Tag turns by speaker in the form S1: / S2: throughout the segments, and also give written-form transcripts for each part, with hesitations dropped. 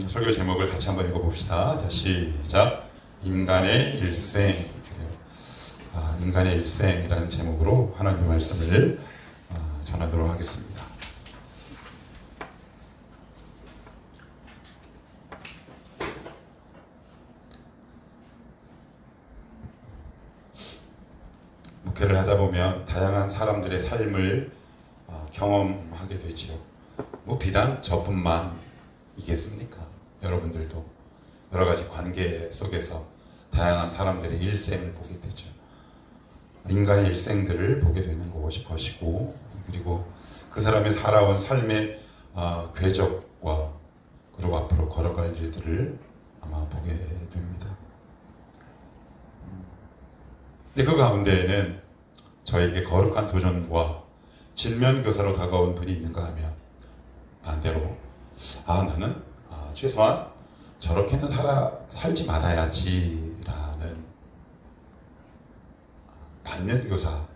S1: 설교 제목을 같이 한번 읽어봅시다. 자, 시작. 인간의 일생. 인간의 일생이라는 제목으로 하나님의 말씀을 전하도록 하겠습니다. 목회를 하다 보면 다양한 사람들의 삶을 경험하게 되지요. 비단 저뿐만이겠습니까? 여러분들도 여러 가지 관계 속에서 다양한 사람들의 일생을 보게 되죠. 인간의 일생들을 보게 되는 것이고, 그리고 그 사람이 살아온 삶의 궤적과 그리고 앞으로 걸어갈 일들을 아마 보게 됩니다. 근데 그 가운데에는 저에게 거룩한 도전과 진면교사로 다가온 분이 있는가 하면 반대로 나는 최소한 저렇게는 살지 말아야지라는 반면교사가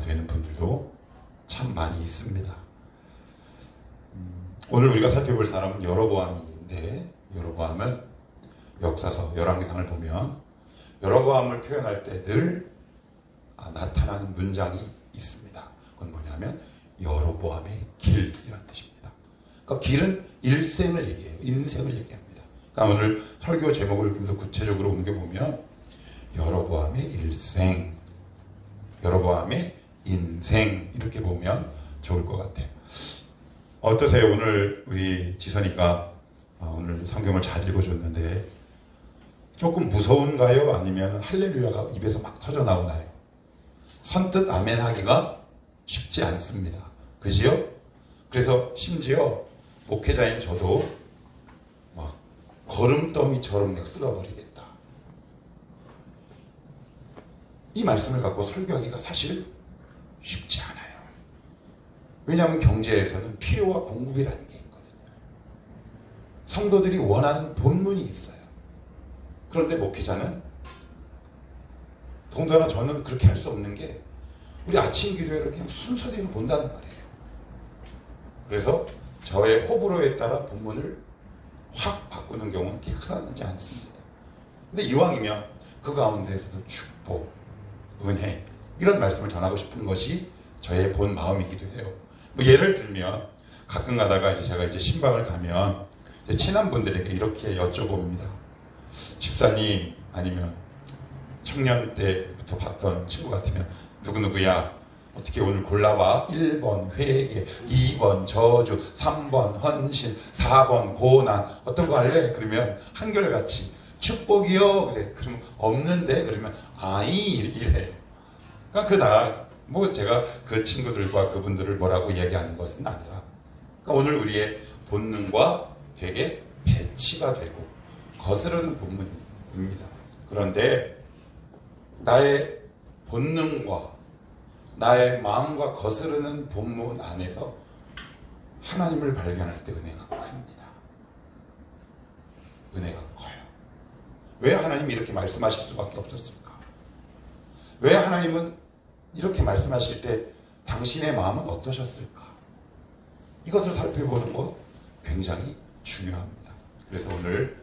S1: 되는 분들도 참 많이 있습니다. 오늘 우리가 살펴볼 사람은 여로보암인데, 여로보암은 역사서 열왕기상을 보면 여로보암을 표현할 때 늘 나타나는 문장이 있습니다. 그건 뭐냐면 여로보암의 길이라는 뜻입니다. 그러니까 길은 일생을 얘기해요. 인생을 얘기합니다. 그러니까 오늘 설교 제목을 좀 더 구체적으로 옮겨보면 여로보암의 일생, 여로보암의 인생 이렇게 보면 좋을 것 같아요. 어떠세요? 오늘 우리 지선이가 오늘 성경을 잘 읽어줬는데 조금 무서운가요? 아니면 할렐루야가 입에서 막 터져 나오나요? 선뜻 아멘 하기가 쉽지 않습니다. 그지요? 그래서 심지어 목회자인 저도 막 거름더미처럼 내가 쓸어버리겠다. 이 말씀을 갖고 설교하기가 사실 쉽지 않아요. 왜냐하면 경제에서는 필요와 공급이라는 게 있거든요. 성도들이 원하는 본문이 있어요. 그런데 목회자는 더군다나 저는 그렇게 할 수 없는 게 우리 아침 기도회를 그냥 순서대로 본다는 말이에요. 그래서 저의 호불호에 따라 본문을 확 바꾸는 경우는 그렇게 흔하지 않습니다. 근데 이왕이면 그 가운데에서도 축복, 은혜 이런 말씀을 전하고 싶은 것이 저의 본 마음이기도 해요. 예를 들면 가끔 가다가 제가 신방을 가면 친한 분들에게 이렇게 여쭤봅니다. 집사님 아니면 청년 때부터 봤던 친구 같으면 누구누구야 어떻게 오늘 골라봐. 1번 회개, 2번 저주, 3번 헌신, 4번 고난 어떤 거 할래? 그러면 한결같이 축복이요. 그래. 그러면 없는데? 그러면 이래. 그러니까 제가 그 친구들과 그분들을 뭐라고 얘기하는 것은 아니라 그러니까 오늘 우리의 본능과 되게 배치가 되고 거스르는 본문입니다. 그런데 나의 본능과 나의 마음과 거스르는 본문 안에서 하나님을 발견할 때 은혜가 큽니다. 은혜가 커요. 왜 하나님이 이렇게 말씀하실 수밖에 없었을까? 왜 하나님은 이렇게 말씀하실 때 당신의 마음은 어떠셨을까? 이것을 살펴보는 것 굉장히 중요합니다. 그래서 오늘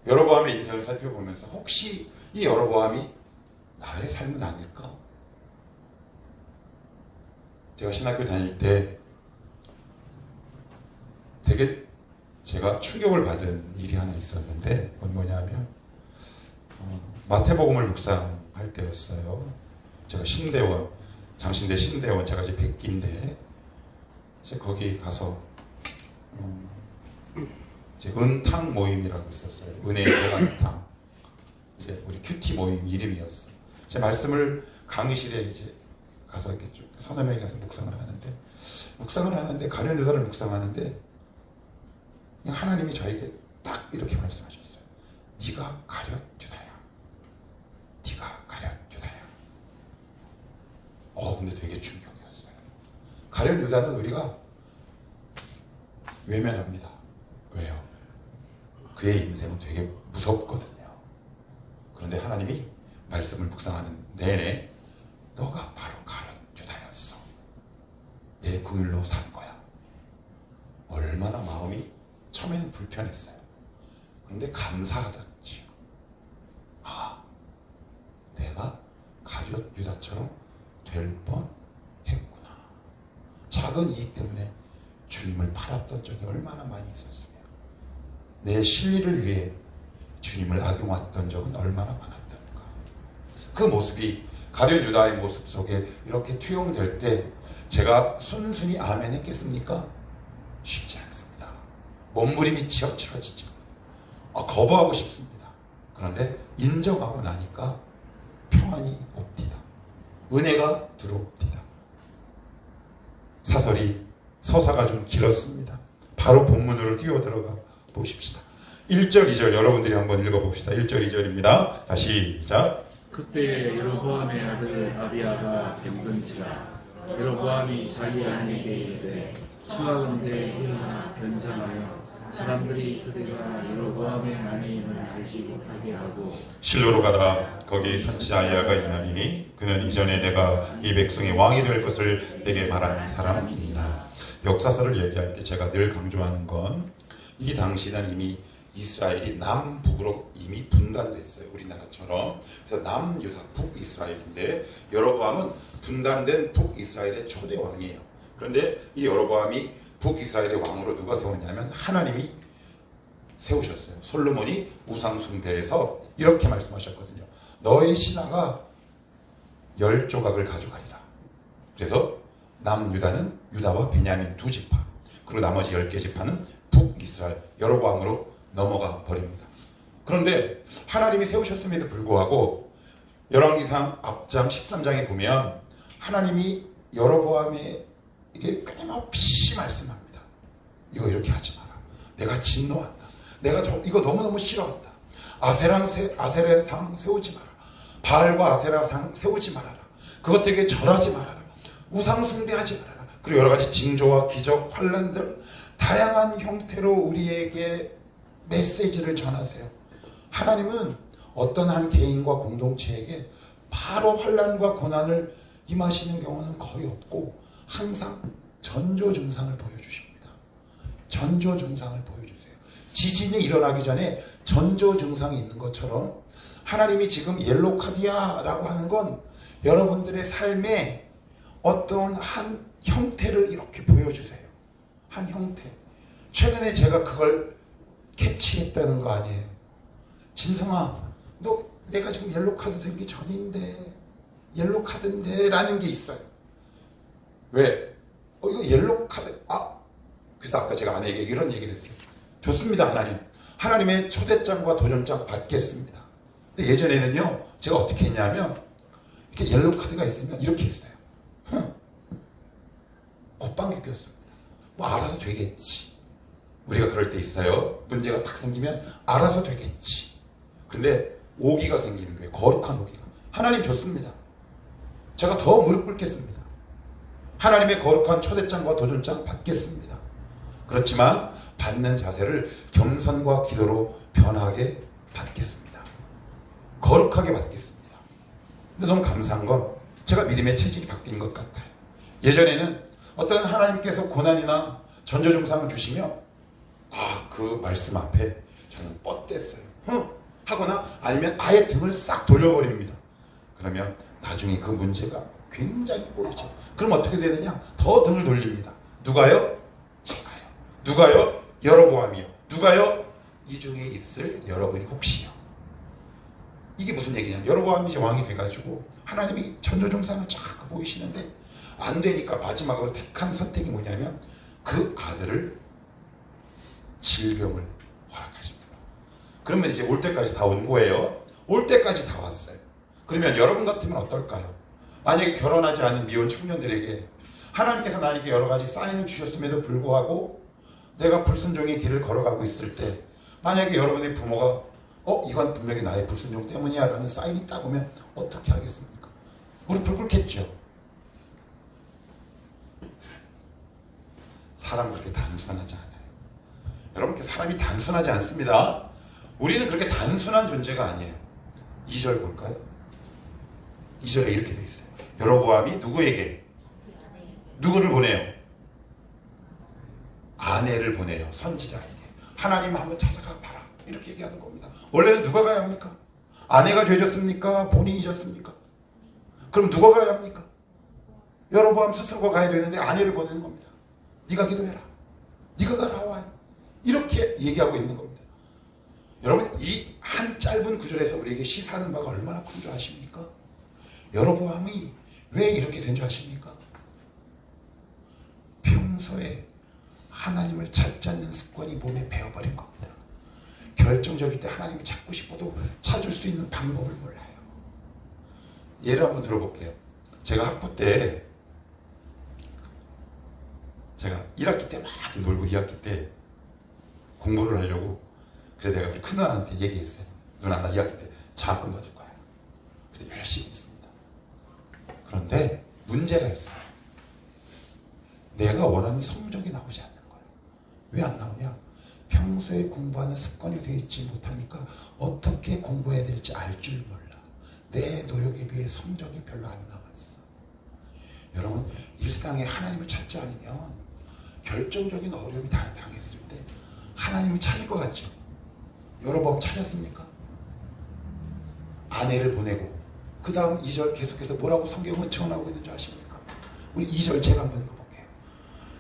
S1: 여로보암의 인생을 살펴보면서 혹시 이 여로보암이 나의 삶은 아닐까? 제가 신학교 다닐 때 되게 제가 충격을 받은 일이 하나 있었는데 그건 뭐냐면 마태복음을 묵상할 때였어요. 제가 신대원, 장신대 신대원, 제가 이제 백기인데 거기 가서 은탕 모임이라고 있었어요. 은혜의 대강탕. 우리 큐티 모임 이름이었어요. 제 말씀을 강의실에 가서 이렇게 쭉 서너 명이 가서 묵상을 하는데 가룟 유다를 묵상하는데 그냥 하나님이 저에게 딱 이렇게 말씀하셨어요. 네가 가룟 유다야. 네가 가룟 유다야. 근데 되게 충격이었어요. 가룟 유다는 우리가 외면합니다. 왜요? 그의 인생은 되게 무섭거든요. 그런데 하나님이 말씀을 묵상하는 내내 너가 바로 가룟 유다였어. 내 그 일로 산 거야. 얼마나 마음이 처음에는 불편했어요. 그런데 감사하던지요. 아, 내가 가룟 유다처럼 될 뻔했구나. 작은 이익 때문에 주님을 팔았던 적이 얼마나 많이 있었으며 내 실리를 위해 주님을 악용했던 적은 얼마나 많았던가. 그 모습이 가룟 유다의 모습 속에 이렇게 투영될 때 제가 순순히 아멘 했겠습니까? 쉽지 않습니다. 몸부림이 치어치어지죠. 거부하고 싶습니다. 그런데 인정하고 나니까 평안이 옵니다. 은혜가 들어옵니다. 사설이 서사가 좀 길었습니다. 바로 본문으로 뛰어들어가 보십시다. 1절 2절 여러분들이 한번 읽어봅시다. 1절 2절입니다. 다시 시작.
S2: 그때 여로보암의 아들 아비야가 병든지라 여로보암이 자기 아내에게 이르되 청하건대 일어나 변장하여 사람들이 그대가 여로보암의 아내임을 알지 못하게 하고
S1: 실로로 가라. 거기 선지자 아히야가 있나니 그는 이전에 내가 이 백성의 왕이 될 것을 내게 말한 사람이니라. 역사서를 얘기할 때 제가 늘 강조하는 건 이 당시는 이미 이스라엘이 남북으로 이미 분단됐어요. 우리나라처럼. 그래서 남유다, 북이스라엘인데 여로보암은 분단된 북이스라엘의 초대 왕이에요. 그런데 이 여로보암이 북이스라엘의 왕으로 누가 세웠냐면 하나님이 세우셨어요. 솔로몬이 우상숭배에서 이렇게 말씀하셨거든요. 너의 신하가 10조각을 가져가리라. 그래서 남유다는 유다와 베냐민 2지파, 그리고 나머지 10개 지파는 북이스라엘 여로보암으로 넘어가 버립니다. 그런데 하나님이 세우셨음에도 불구하고 열왕기상 앞장 13장에 보면 하나님이 여로보암에게 끊임없이 말씀합니다. 이거 이렇게 하지 마라. 내가 진노한다. 내가 이거 너무너무 싫어한다. 아세라상 세우지 마라. 바알과 아세라상 세우지 말아라. 그것들에게 절하지 말아라. 우상 숭배하지 말아라. 그리고 여러 가지 징조와 기적, 환란들 다양한 형태로 우리에게 메시지를 전하세요. 하나님은 어떤 한 개인과 공동체에게 바로 환란과 고난을 임하시는 경우는 거의 없고 항상 전조 증상을 보여주십니다. 전조 증상을 보여주세요. 지진이 일어나기 전에 전조 증상이 있는 것처럼 하나님이 지금 옐로카디아라고 하는 건 여러분들의 삶에 어떤 한 형태를 이렇게 보여주세요. 한 형태. 최근에 제가 그걸 캐치했다는 거 아니에요. 진성아, 너 내가 지금 옐로카드 들기 전인데 옐로카드인데 라는 게 있어요. 왜? 이거 옐로카드. 그래서 아까 제가 아내에게 이런 얘기를 했어요. 좋습니다. 하나님의 초대장과 도전장 받겠습니다. 근데 예전에는요 제가 어떻게 했냐면 이렇게 옐로카드가 있으면 이렇게 했어요. 콧방귀 꼈습니다. 뭐 알아서 되겠지. 우리가 그럴 때 있어요. 문제가 딱 생기면 알아서 되겠지. 근데 오기가 생기는 거예요. 거룩한 오기가. 하나님 좋습니다. 제가 더 무릎 꿇겠습니다. 하나님의 거룩한 초대장과 도전장 받겠습니다. 그렇지만 받는 자세를 겸손과 기도로 변하게 받겠습니다. 거룩하게 받겠습니다. 근데 너무 감사한 건 제가 믿음의 체질이 바뀐 것 같아요. 예전에는 어떤 하나님께서 고난이나 전조증상을 주시면 그 말씀 앞에 저는 뻗댔어요. 하거나 아니면 아예 등을 싹 돌려버립니다. 그러면 나중에 그 문제가 굉장히 꼬이죠. 그럼 어떻게 되느냐? 더 등을 돌립니다. 누가요? 제가요. 누가요? 여로보암이요. 누가요? 이 중에 있을 여러분이 혹시요. 이게 무슨 얘기냐면 여로보암이 이제 왕이 돼가지고 하나님이 전조증상을 자꾸 보이시는데 안 되니까 마지막으로 택한 선택이 뭐냐면 그 아들을 질병을 허락하십니다. 그러면 이제 올 때까지 다 온 거예요. 올 때까지 다 왔어요. 그러면 여러분 같으면 어떨까요? 만약에 결혼하지 않은 미혼 청년들에게 하나님께서 나에게 여러 가지 사인을 주셨음에도 불구하고 내가 불순종의 길을 걸어가고 있을 때 만약에 여러분의 부모가 이건 분명히 나의 불순종 때문이야 라는 사인이 딱 오면 어떻게 하겠습니까? 무릎을 꿇겠죠. 사람 그렇게 단순하지 않아요. 여러분, 사람이 단순하지 않습니다. 우리는 그렇게 단순한 존재가 아니에요. 2절 볼까요? 2절에 이렇게 되어 있어요. 여로보암이 누구에게? 누구를 보내요? 아내를 보내요. 선지자에게. 하나님 한번 찾아가 봐라. 이렇게 얘기하는 겁니다. 원래는 누가 가야 합니까? 아내가 죄졌습니까? 본인이 졌습니까? 그럼 누가 가야 합니까? 여로보암 스스로가 가야 되는데 아내를 보내는 겁니다. 네가 기도해라. 네가 가라 와. 이렇게 얘기하고 있는 겁니다. 여러분, 이 한 짧은 구절에서 우리에게 시사하는 바가 얼마나 큰 줄 아십니까? 여로보암이 왜 이렇게 된 줄 아십니까? 평소에 하나님을 찾지 않는 습관이 몸에 배어버린 겁니다. 결정적일 때 하나님을 찾고 싶어도 찾을 수 있는 방법을 몰라요. 예를 한번 들어볼게요. 제가 학부 때 제가 1학기 때 막 놀고 2학기 때 공부를 하려고 그래서 내가 큰 누나한테 얘기했어요. 누나 나 2학기 때 장학금 받을 거야. 그래서 열심히 했습니다. 그런데 문제가 있어요. 내가 원하는 성적이 나오지 않는 거예요. 왜 안 나오냐? 평소에 공부하는 습관이 되어 있지 못하니까 어떻게 공부해야 될지 알 줄 몰라. 내 노력에 비해 성적이 별로 안 나왔어. 여러분, 일상에 하나님을 찾지 않으면 결정적인 어려움이 당했을 때 하나님을 찾을 것 같죠? 여러 번 찾았습니까? 아내를 보내고 그 다음 2절 계속해서 뭐라고 성경은 청하고 있는 줄 아십니까? 우리 2절 제가 한번 읽어볼게요.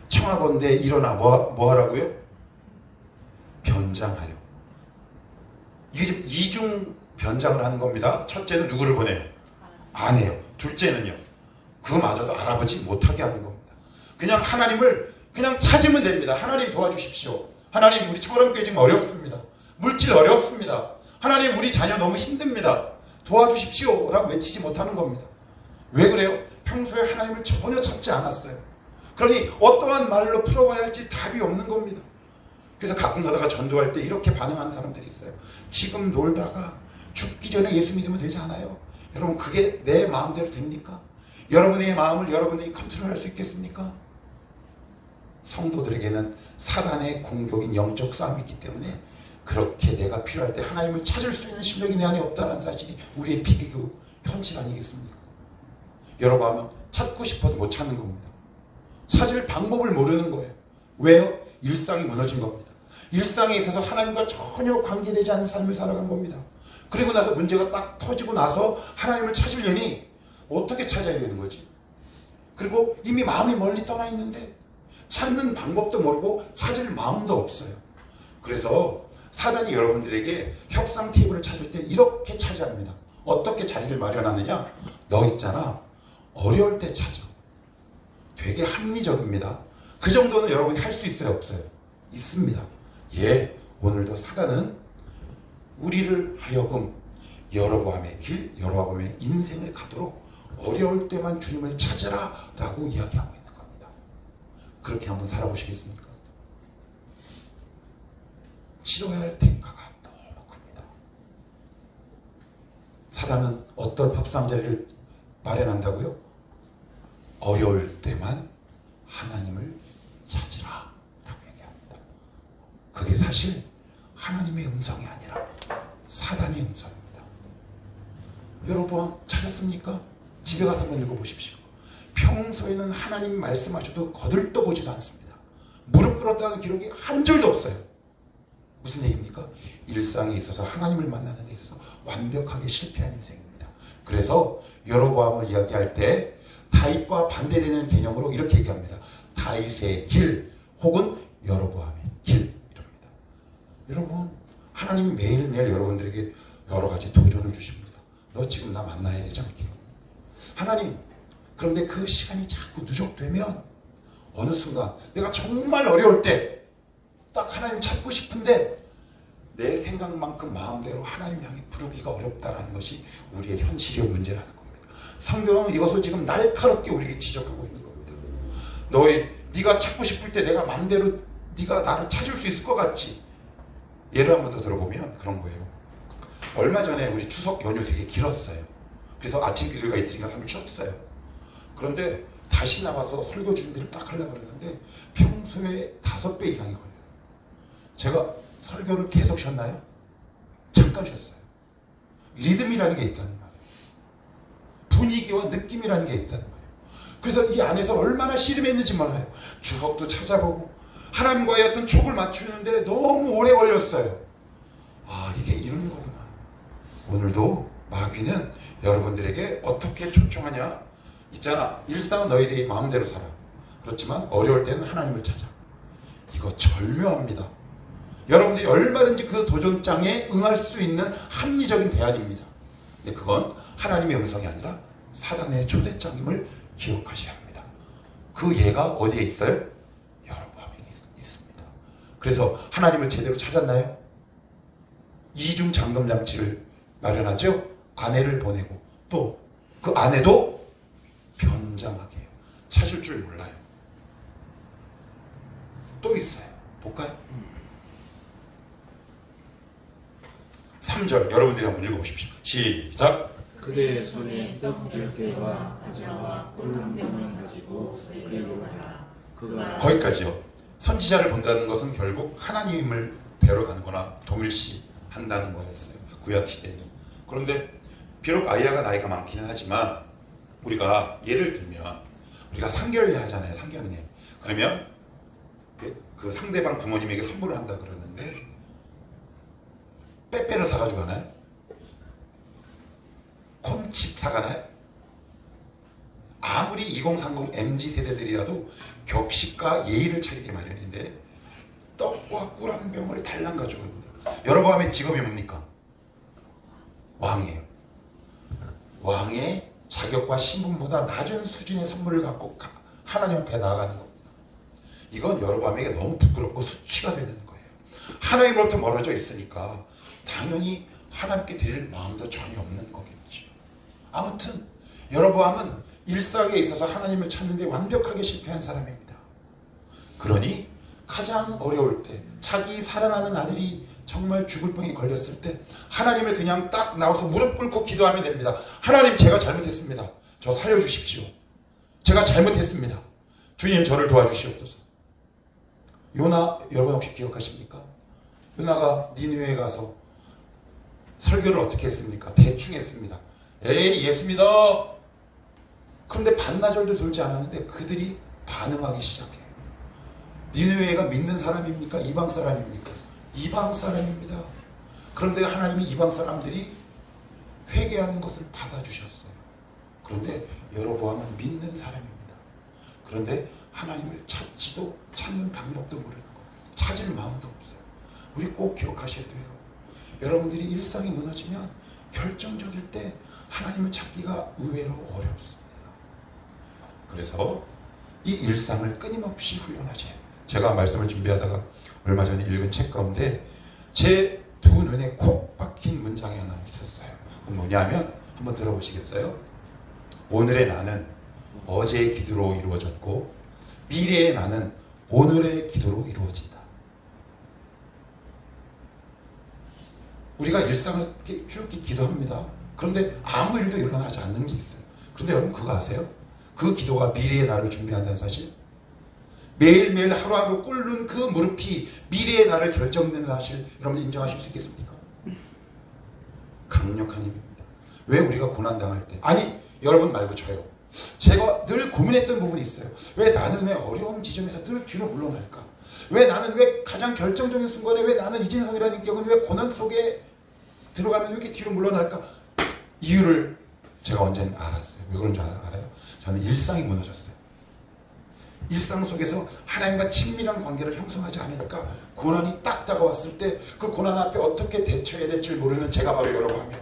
S1: 청하건대 일어나 뭐 하라고요? 변장하여. 이게 지금 이중 변장을 하는 겁니다. 첫째는 누구를 보내요? 아내요. 둘째는요? 그마저도 알아보지 못하게 하는 겁니다. 그냥 하나님을 그냥 찾으면 됩니다. 하나님 도와주십시오. 하나님 우리 초월함교회 지금 어렵습니다. 물질 어렵습니다. 하나님 우리 자녀 너무 힘듭니다. 도와주십시오 라고 외치지 못하는 겁니다. 왜 그래요? 평소에 하나님을 전혀 찾지 않았어요. 그러니 어떠한 말로 풀어봐야 할지 답이 없는 겁니다. 그래서 가끔 가다가 전도할 때 이렇게 반응하는 사람들이 있어요. 지금 놀다가 죽기 전에 예수 믿으면 되지 않아요? 여러분, 그게 내 마음대로 됩니까? 여러분의 마음을 여러분이 컨트롤할 수 있겠습니까? 성도들에게는 사단의 공격인 영적 싸움이 있기 때문에 그렇게 내가 필요할 때 하나님을 찾을 수 있는 실력이 내 안에 없다는 사실이 우리의 비극이고 현실 아니겠습니까? 여러분 하면 찾고 싶어도 못 찾는 겁니다. 찾을 방법을 모르는 거예요. 왜요? 일상이 무너진 겁니다. 일상에 있어서 하나님과 전혀 관계되지 않은 삶을 살아간 겁니다. 그리고 나서 문제가 딱 터지고 나서 하나님을 찾으려니 어떻게 찾아야 되는 거지? 그리고 이미 마음이 멀리 떠나 있는데 찾는 방법도 모르고 찾을 마음도 없어요. 그래서 사단이 여러분들에게 협상 테이블을 찾을 때 이렇게 차지합니다. 어떻게 자리를 마련하느냐? 너 있잖아. 어려울 때 찾아. 되게 합리적입니다. 그 정도는 여러분이 할 수 있어요? 없어요? 있습니다. 예, 오늘도 사단은 우리를 하여금 여로보암의 길, 여로보암의 인생을 가도록 어려울 때만 주님을 찾으라 라고 이야기하고 있는 겁니다. 그렇게 한번 살아보시겠습니까? 치러야 할 대가가 너무 큽니다. 사단은 어떤 협상 자리를 마련한다고요? 어려울 때만 하나님을 찾으라 라고 얘기합니다. 그게 사실 하나님의 음성이 아니라 사단의 음성입니다. 여러분 찾았습니까? 집에 가서 한번 읽어보십시오. 평소에는 하나님 말씀하셔도 거들떠보지도 않습니다. 무릎 꿇었다는 기록이 한 줄도 없어요. 무슨 얘기입니까? 일상에 있어서 하나님을 만나는 데 있어서 완벽하게 실패한 인생입니다. 그래서 여로보암을 이야기할 때 다윗과 반대되는 개념으로 이렇게 얘기합니다. 다윗의 길 혹은 여로보암의 길 이럽니다. 여러분, 하나님이 매일매일 여러분들에게 여러 가지 도전을 주십니다. 너 지금 나 만나야 되지 않게. 하나님, 그런데 그 시간이 자꾸 누적되면 어느 순간 내가 정말 어려울 때 딱 하나님 찾고 싶은데 내 생각만큼 마음대로 하나님 향해 부르기가 어렵다는 것이 우리의 현실의 문제라는 겁니다. 성경은 이것을 지금 날카롭게 우리에게 지적하고 있는 겁니다. 네가 찾고 싶을 때 내가 마음대로 네가 나를 찾을 수 있을 것 같지? 예를 한번 더 들어보면 그런 거예요. 얼마 전에 우리 추석 연휴 되게 길었어요. 그래서 아침 기도회가 이틀인가 3일 쉬었어요. 그런데 다시 나와서 설교 준비를 딱 하려고 그러는데 평소에 5배 이상이 걸려요. 제가 설교를 계속 쉬었나요? 잠깐 쉬었어요. 리듬이라는 게 있다는 말이에요. 분위기와 느낌이라는 게 있다는 말이에요. 그래서 이 안에서 얼마나 씨름했는지 몰라요. 주석도 찾아보고 하나님과의 어떤 촉을 맞추는데 너무 오래 걸렸어요. 아, 이게 이런 거구나. 오늘도 마귀는 여러분들에게 어떻게 초청하냐? 있잖아, 일상은 너희들이 마음대로 살아. 그렇지만 어려울 때는 하나님을 찾아. 이거 절묘합니다. 여러분들이 얼마든지 그 도전장에 응할 수 있는 합리적인 대안입니다. 근데 그건 하나님의 음성이 아니라 사단의 초대장임을 기억하셔야 합니다. 그 예가 어디에 있어요? 여러분에게 있습니다. 그래서 하나님을 제대로 찾았나요? 이중 잠금 장치를 마련하죠. 아내를 보내고 또 그 아내도 변장하게 해요. 찾을 줄 몰라요. 또 있어요. 볼까요? 3절 여러분들이 한번 읽어보십시오. 시작.
S2: 그대의 손에 떡 10개와 과자와 꿀 한 병을 가지고 그에게로 가라. 그가
S1: 거기까지요. 선지자를 본다는 것은 결국 하나님을 뵈러 가는 거나 동일시한다는 거였어요. 구약시대에. 그런데 비록 아이야가 나이가 많기는 하지만 우리가 예를 들면 우리가 상견례 하잖아요. 상견례. 그러면 그 상대방 부모님에게 선물을 한다 그러는데 빼빼로 사가지고 가나요? 콘칩 사가나요? 아무리 2030 MZ 세대들이라도 격식과 예의를 차리게 마련인데 떡과 꿀 한 병을 달랑 가지고 옵니다. 여로보암의 직업이 뭡니까? 왕이에요. 왕의 자격과 신분보다 낮은 수준의 선물을 갖고 하나님 앞에 나아가는 겁니다. 이건 여로보암에게 너무 부끄럽고 수치가 되는 거예요. 하나님으로부터 멀어져 있으니까 당연히 하나님께 드릴 마음도 전혀 없는 거겠죠. 아무튼 여로보암은 일상에 있어서 하나님을 찾는 데 완벽하게 실패한 사람입니다. 그러니 가장 어려울 때 자기 사랑하는 아들이 정말 죽을 병에 걸렸을 때 하나님을 그냥 딱 나와서 무릎 꿇고 기도하면 됩니다. 하나님, 제가 잘못했습니다. 저 살려주십시오. 제가 잘못했습니다. 주님, 저를 도와주시옵소서. 요나 여러분 혹시 기억하십니까? 요나가 니느웨에 가서 설교를 어떻게 했습니까? 대충 했습니다. 에이, 예수 믿어. 그런데 반나절도 돌지 않았는데 그들이 반응하기 시작해요. 니느웨가 믿는 사람입니까? 이방 사람입니까? 이방 사람입니다. 그런데 하나님이 이방 사람들이 회개하는 것을 받아주셨어요. 그런데 여로보암은 믿는 사람입니다. 그런데 하나님을 찾지도 찾는 방법도 모르는 거예요. 찾을 마음도 없어요. 우리 꼭 기억하셔야 돼요. 여러분들이 일상이 무너지면 결정적일 때 하나님을 찾기가 의외로 어렵습니다. 그래서 이 일상을 끊임없이 훈련하세요. 제가 말씀을 준비하다가 얼마 전에 읽은 책 가운데 제 두 눈에 콕 박힌 문장이 하나 있었어요. 그건 뭐냐면 한번 들어보시겠어요? 오늘의 나는 어제의 기도로 이루어졌고 미래의 나는 오늘의 기도로 이루어진다. 우리가 일상을 쭉 기도합니다. 그런데 아무 일도 일어나지 않는 게 있어요. 그런데 여러분 그거 아세요? 그 기도가 미래의 나를 준비한다는 사실? 매일매일 하루하루 꿇는 그 무릎이 미래의 나를 결정짓는 사실, 여러분 인정하실 수 있겠습니까? 강력한 힘입니다. 왜 우리가 고난당할 때, 아니 여러분 말고 저요, 제가 늘 고민했던 부분이 있어요. 왜 나는 왜 어려운 지점에서 늘 뒤로 물러날까? 왜 나는 왜 가장 결정적인 순간에 왜 나는 이진성이라는 인격은 왜 고난 속에 들어가면 왜 이렇게 뒤로 물러날까? 이유를 제가 언젠 알았어요. 왜 그런 줄 알아요? 저는 일상이 무너졌어요. 일상 속에서 하나님과 친밀한 관계를 형성하지 않으니까 고난이 딱 다가왔을 때 그 고난 앞에 어떻게 대처해야 될지 모르는 제가 바로 여로보암이었어요.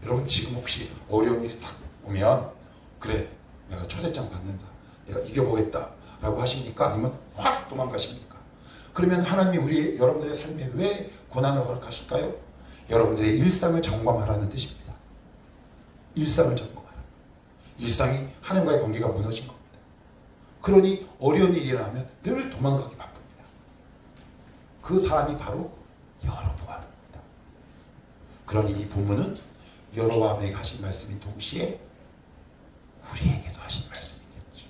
S1: 여러분 지금 혹시 어려운 일이 딱 오면 그래 내가 초대장 받는다, 내가 이겨보겠다 라고 하십니까? 아니면 확 도망가십니까? 그러면 하나님이 우리 여러분들의 삶에 왜 고난을 허락하실까요? 여러분들의 일상을 점검하라는 뜻입니다. 일상을 점검하라. 일상이 하나님과의 관계가 무너진 겁니다. 그러니 어려운 일이 일어나면 늘 도망가기 바쁩니다. 그 사람이 바로 여로보암입니다. 그러니 이 본문은 여로보암에게 하신 말씀이 동시에 우리에게도 하신 말씀이겠죠.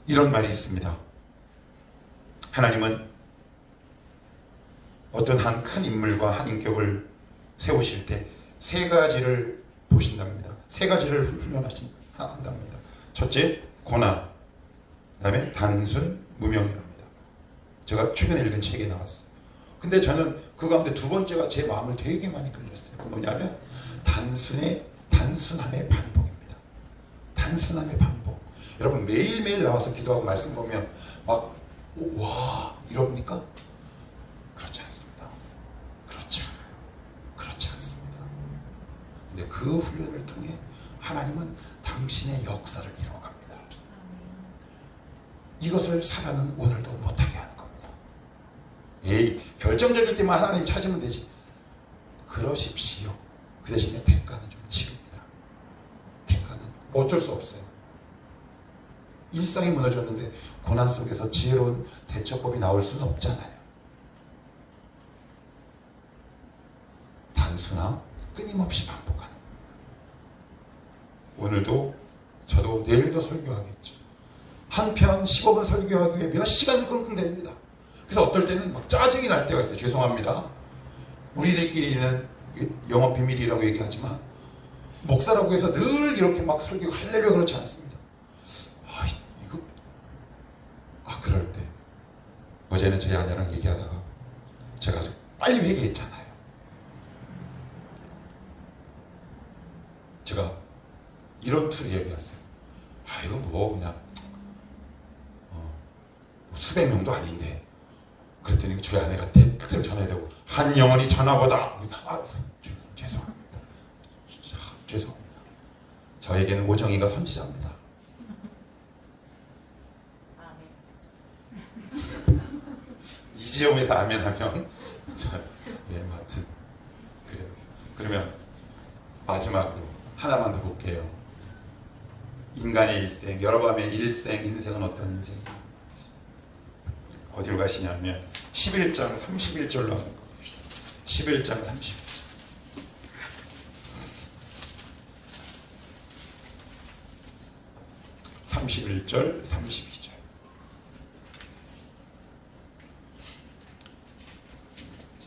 S1: 이런 말이 있습니다. 하나님은 어떤 한 큰 인물과 한 인격을 세우실 때 세 가지를 보신답니다. 세 가지를 훈련한답니다. 첫째, 고난. 그 다음에 단순, 무명이랍니다. 제가 최근에 읽은 책에 나왔어요. 근데 저는 그 가운데 두 번째가 제 마음을 되게 많이 끌렸어요. 뭐냐면 단순함의 반복입니다. 단순함의 반복. 여러분 매일매일 나와서 기도하고 말씀 보면 막 와 이럽니까? 그렇지 않습니다. 그렇지 않습니다. 근데 그 훈련을 통해 하나님은 당신의 역사를 이루어갑니다. 이것을 사단은 오늘도 못하게 하는 겁니다. 에이, 결정적일 때만 하나님 찾으면 되지. 그러십시오. 그 대신에 대가는 좀 치릅니다. 대가는 어쩔 수 없어요. 일상이 무너졌는데 고난 속에서 지혜로운 대처법이 나올 수는 없잖아요. 단순함, 끊임없이 반복하는. 오늘도 저도 내일도 설교하겠죠. 한편 10억은 설교하기 위해 몇 시간 끙끙댑니다. 그래서 어떨 때는 막 짜증이 날 때가 있어요. 죄송합니다. 우리들끼리는 영업 비밀이라고 얘기하지만 목사라고 해서 늘 이렇게 막 설교하려고 그렇지 않습니다. 그럴 때 어제는 저희 아내랑 얘기하다가 제가 아주 빨리 회개했잖아요. 제가 이런 투로 얘기했어요. 이거 뭐 그냥 수백 명도 아닌데. 그랬더니 저희 아내가 그대로 전화해대고 한 영혼이 전화보다. 죄송합니다. 저에게는 오정이가 선지자입니다. 이지영에서 아멘 하면 아무튼 그래요. 그러면 마지막으로 하나만 더 볼게요. 인간의 일생, 여로보암의 인생은 어떤 인생이에요? 어디로 가시냐면 11장 31절로 한번 봅시다. 11장 31절. 31절 32절.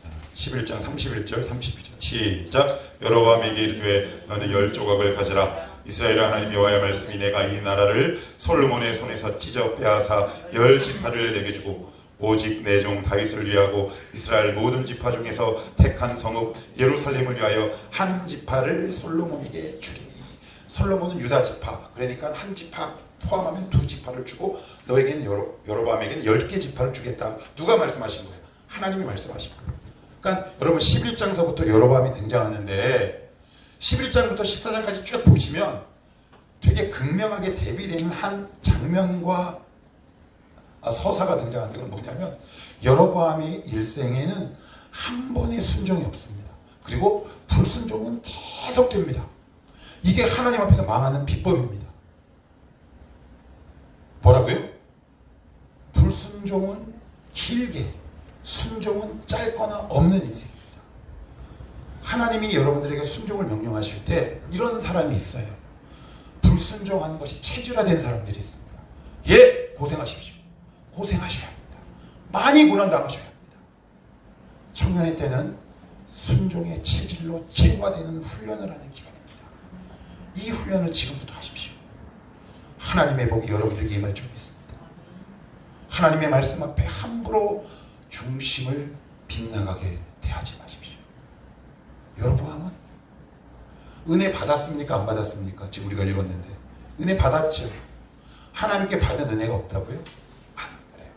S1: 자, 11장 31절 32절 시작. 여로보암에게 이르되 너는 10조각을 가져라. 이스라엘 하나님 여호와의 말씀이 내가 이 나라를 솔로몬의 손에서 찢어 빼앗아 10지파를 내게 주고 오직 내 종 다윗을 위하고 이스라엘 모든 지파 중에서 택한 성읍 예루살렘을 위하여 한 지파를 솔로몬에게 주리니. 솔로몬은 유다 지파, 그러니까 한 지파 포함하면 2지파를 주고 너에게는 여로보암에게는 10개 지파를 주겠다. 누가 말씀하신 거예요? 하나님이 말씀하신 거예요. 그러니까 여러분 11장서부터 여로보암이 등장하는데 11장부터 14장까지 쭉 보시면 되게 극명하게 대비되는 한 장면과 서사가 등장하는 건 뭐냐면 여로보암의 일생에는 한 번의 순종이 없습니다. 그리고 불순종은 계속됩니다. 이게 하나님 앞에서 망하는 비법입니다. 뭐라고요? 불순종은 길게, 순종은 짧거나 없는 인생입니다. 하나님이 여러분들에게 순종을 명령하실 때 이런 사람이 있어요. 불순종하는 것이 체질화된 사람들이 있습니다. 예, 고생하십시오. 고생하셔야 합니다. 많이 고난당하셔야 합니다. 청년의 때는 순종의 체질로 체화되는 훈련을 하는 기간입니다. 이 훈련을 지금부터 하십시오. 하나님의 복이 여러분들에게 임할 줄 믿습니다. 하나님의 말씀 앞에 함부로 중심을 빗나가게 대하지 마십시오. 여로보암은 은혜 받았습니까? 안 받았습니까? 지금 우리가 읽었는데 은혜 받았죠. 하나님께 받은 은혜가 없다고요? 안 그래요.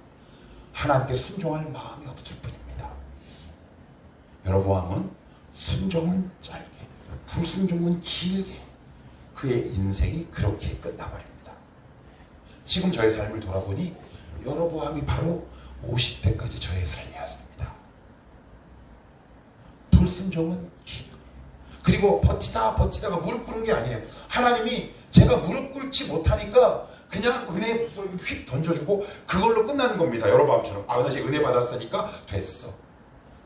S1: 하나님께 순종할 마음이 없을 뿐입니다. 여로보암은 순종은 짧게, 불순종은 길게 그의 인생이 그렇게 끝나버립니다. 지금 저의 삶을 돌아보니 여로보암이 바로 50대까지 저의 삶이었습니다. 불순종은 길고, 그리고 버티다가 무릎 꿇은 게 아니에요. 하나님이 제가 무릎 꿇지 못하니까 그냥 은혜 휙 던져주고 그걸로 끝나는 겁니다. 여로보암처럼 나 이제 은혜 받았으니까 됐어.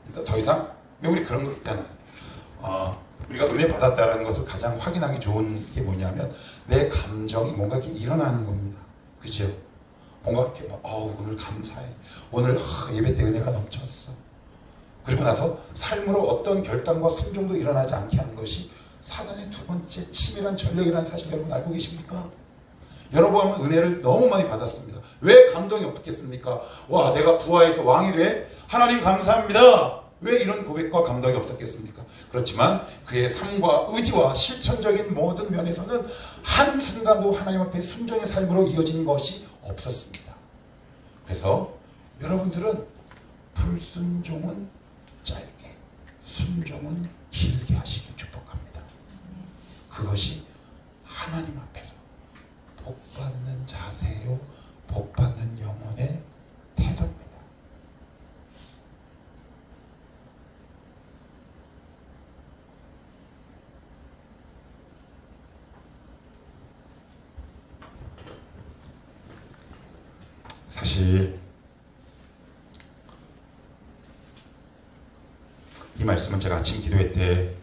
S1: 그러니까 더 이상 우리 그런 거 있잖아요. 우리가 은혜 받았다는 것을 가장 확인하기 좋은 게 뭐냐면 내 감정이 뭔가 이렇게 일어나는 겁니다. 그죠? 뭔가 이렇게 오늘 감사해. 오늘 예배 때 은혜가 넘쳤어. 그리고 나서 삶으로 어떤 결단과 순종도 일어나지 않게 하는 것이 사단의 두 번째 치밀한 전력이라는 사실 여러분 알고 계십니까? 여러분은 은혜를 너무 많이 받았습니다. 왜 감동이 없겠습니까? 와, 내가 부하에서 왕이 돼? 하나님 감사합니다. 왜 이런 고백과 감동이 없었겠습니까? 그렇지만 그의 삶과 의지와 실천적인 모든 면에서는 한순간도 하나님 앞에 순종의 삶으로 이어진 것이 없었습니다. 그래서 여러분들은 불순종은 짧게, 순종은 길게 하시길 축복합니다. 그것이 하나님 앞에서 복받는 자세요, 복받는 영혼의 태도입니다. 사실 이 말씀은 제가 아침 기도회 때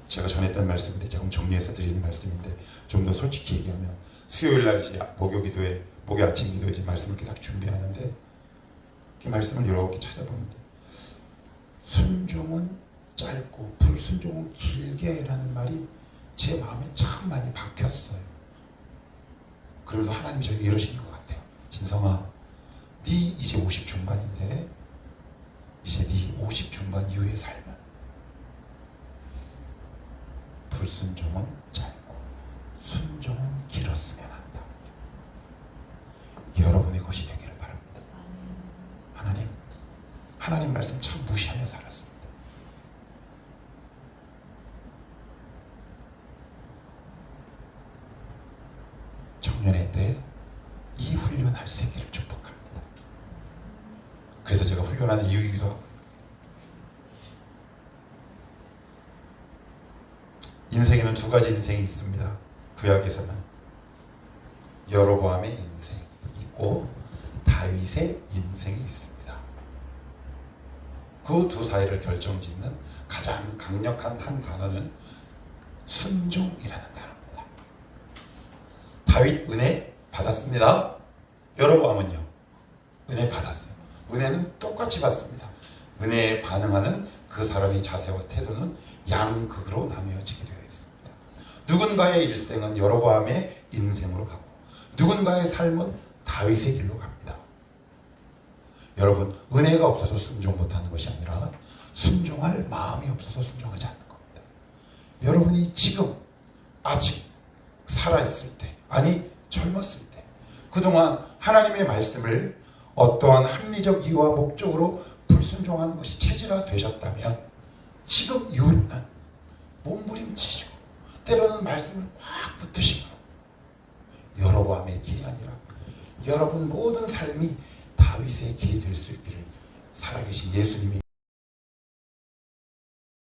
S1: 제가 전했던 말씀인데 조금 정리해서 드리는 말씀인데 좀 더 솔직히 얘기하면 수요일 날 이제 목요 기도회, 목요 아침 기도회 이제 말씀을 이렇게 딱 준비하는데 이렇게 말씀을 이렇게 찾아보는데 순종은 짧고 불순종은 길게라는 말이 제 마음에 참 많이 박혔어요. 그러면서 하나님이 저에게 이러시는 것 같아요. 진성아, 네 이제 50 중반인데 이제 네 50 중반 이후의 삶은 불순종은 짧고 순종은 길었으면 한다. 여러분의 것이 되기를 바랍니다. 하나님 말씀 참 무시하며 살았습니다. 청년회 때 이 훈련할 수 있기를 축복합니다. 그래서 제가 훈련하는 이유이기도 하고 인생에는 두 가지 인생이 있습니다. 구약에서는 여로보암의 인생 있고 다윗의 인생이 있습니다. 그 두 사이를 결정짓는 가장 강력한 한 단어는 순종이라는 단어입니다. 다윗 은혜 받았습니다. 여로보암은요, 은혜 받았어요. 은혜는 똑같이 받습니다. 은혜에 반응하는 그 사람의 자세와 태도는 양극으로 나뉘어지게 되어 있습니다. 누군가의 일생은 여로보암의 인생으로 가고 누군가의 삶은 다윗의 길로 갑니다. 여러분, 은혜가 없어서 순종 못하는 것이 아니라 순종할 마음이 없어서 순종하지 않는 겁니다. 여러분이 지금 아직 살아있을 때, 아니 젊었을 때, 그동안 하나님의 말씀을 어떠한 합리적 이유와 목적으로 불순종하는 것이 체질화 되셨다면 지금 이후로는 몸부림치시고 때로는 말씀을 확 붙드시고 여로보암의 길이 아니라 여러분 모든 삶이 다윗의 길이 될 수 있기를 살아계신 예수님이